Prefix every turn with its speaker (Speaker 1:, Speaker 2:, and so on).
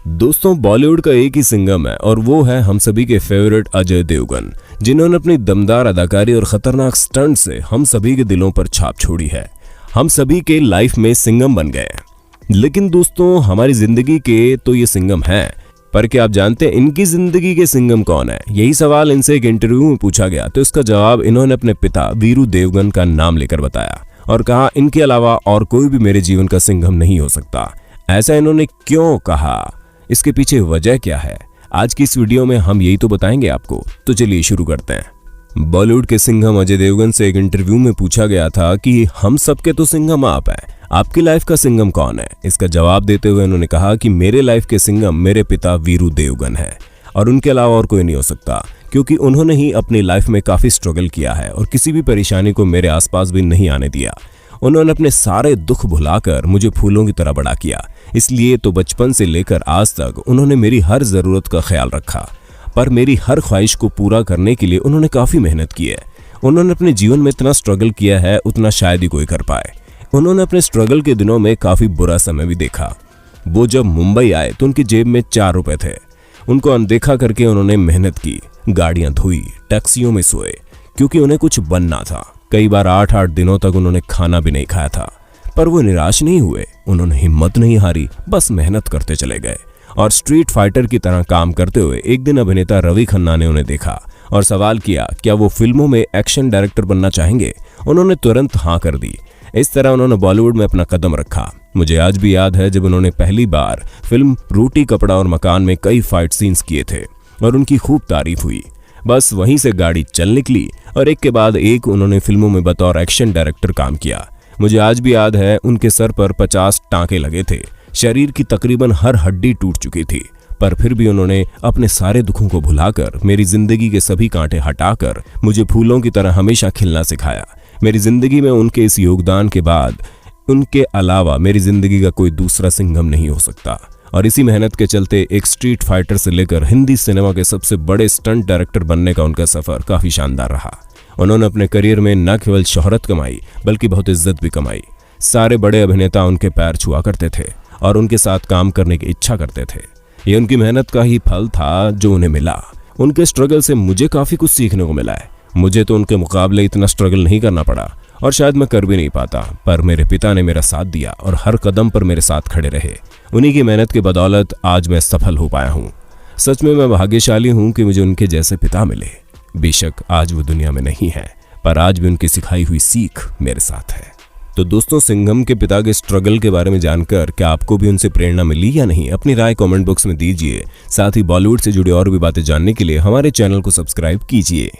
Speaker 1: दोस्तों, बॉलीवुड का एक ही सिंघम है और वो है हम सभी के फेवरेट अजय देवगन, जिन्होंने अपनी दमदार अदाकारी और खतरनाक स्टंट से हम सभी के दिलों पर छाप छोड़ी है। हम सभी के लाइफ में सिंघम बन गए। लेकिन दोस्तों, हमारी जिंदगी के तो ये सिंघम हैं, पर क्या आप जानते हैं इनकी जिंदगी के सिंघम कौन है? यही सवाल इनसे एक इंटरव्यू में पूछा गया तो इसका जवाब इन्होंने अपने पिता वीरू देवगन का नाम लेकर बताया और कहा, इनके अलावा और कोई भी मेरे जीवन का सिंघम नहीं हो सकता। ऐसा इन्होंने क्यों कहा, इसके पीछे वजह क्या है, आज की इस वीडियो में हम यही तो बताएंगे आपको। तो चलिए शुरू करते हैं। बॉलीवुड के सिंघम अजय देवगन से एक इंटरव्यू में पूछा गया था कि हम सबके तो सिंघम आप हैं, आपकी लाइफ का सिंघम कौन है? इसका जवाब देते हुए उन्होंने कहा कि मेरे लाइफ के सिंघम मेरे पिता वीरू देवगन है और उनके अलावा और कोई नहीं हो सकता, क्योंकि उन्होंने ही अपनी लाइफ में काफी स्ट्रगल किया है और किसी भी परेशानी को मेरे आसपास भी नहीं आने दिया। उन्होंने अपने सारे दुख भुलाकर मुझे फूलों की तरह बड़ा किया, इसलिए तो बचपन से लेकर आज तक उन्होंने मेरी हर जरूरत का ख्याल रखा। पर मेरी हर ख्वाहिश को पूरा करने के लिए उन्होंने काफी मेहनत की है। उन्होंने अपने जीवन में इतना स्ट्रगल किया है उतना शायद ही कोई कर पाए। उन्होंने अपने स्ट्रगल के दिनों में काफी बुरा समय भी देखा। वो जब मुंबई आए तो उनकी जेब में 4 रुपए थे। उनको अनदेखा करके उन्होंने मेहनत की, गाड़ियां धोई, टैक्सियों में सोए, क्योंकि उन्हें कुछ बनना था। कई बार 8-8 दिनों तक उन्होंने खाना भी नहीं खाया था, पर वो निराश नहीं हुए। उन्होंने हिम्मत नहीं हारी, बस मेहनत करते चले गए और स्ट्रीट फाइटर की तरह काम करते हुए एक दिन अभिनेता रवि खन्ना ने उन्हें देखा और सवाल किया, क्या वो फिल्मों में एक्शन डायरेक्टर बनना चाहेंगे? उन्होंने तुरंत हाँ कर दी। इस तरह उन्होंने बॉलीवुड में अपना कदम रखा। मुझे आज भी याद है जब उन्होंने पहली बार फिल्म रोटी कपड़ा और मकान में कई फाइट सीन्स किए थे और उनकी खूब तारीफ हुई। बस वहीं से गाड़ी चल निकली और एक के बाद एक उन्होंने फिल्मों में बतौर एक्शन डायरेक्टर काम किया। मुझे आज भी याद है उनके सर पर 50 टांके लगे थे, शरीर की तकरीबन हर हड्डी टूट चुकी थी, पर फिर भी उन्होंने अपने सारे दुखों को भुलाकर मेरी जिंदगी के सभी कांटे हटाकर मुझे फूलों की तरह हमेशा खिलना सिखाया। मेरी जिंदगी में उनके इस योगदान के बाद उनके अलावा मेरी जिंदगी का कोई दूसरा सिंघम नहीं हो सकता। और इसी मेहनत के चलते एक स्ट्रीट फाइटर से लेकर हिंदी सिनेमा के सबसे बड़े स्टंट डायरेक्टर बनने का उनका सफर काफी शानदार रहा। उन्होंने अपने करियर में न केवल शोहरत कमाई बल्कि बहुत इज्जत भी कमाई। सारे बड़े अभिनेता उनके पैर छुआ करते थे और उनके साथ काम करने की इच्छा करते थे। ये उनकी मेहनत का ही फल था जो उन्हें मिला। उनके स्ट्रगल से मुझे काफी कुछ सीखने को मिला है। मुझे तो उनके मुकाबले इतना स्ट्रगल नहीं करना पड़ा और शायद मैं कर भी नहीं पाता, पर मेरे पिता ने मेरा साथ दिया और हर कदम पर मेरे साथ खड़े रहे। उन्हीं की मेहनत की बदौलत आज मैं सफल हो पाया हूँ। सच में मैं भाग्यशाली हूँ कि मुझे उनके जैसे पिता मिले। बेशक आज वो दुनिया में नहीं है, पर आज भी उनकी सिखाई हुई सीख मेरे साथ है। तो दोस्तों, सिंघम के पिता के स्ट्रगल के बारे में जानकर क्या आपको भी उनसे प्रेरणा मिली या नहीं, अपनी राय कमेंट बॉक्स में दीजिए। साथ ही बॉलीवुड से जुड़ी और भी बातें जानने के लिए हमारे चैनल को सब्सक्राइब कीजिए।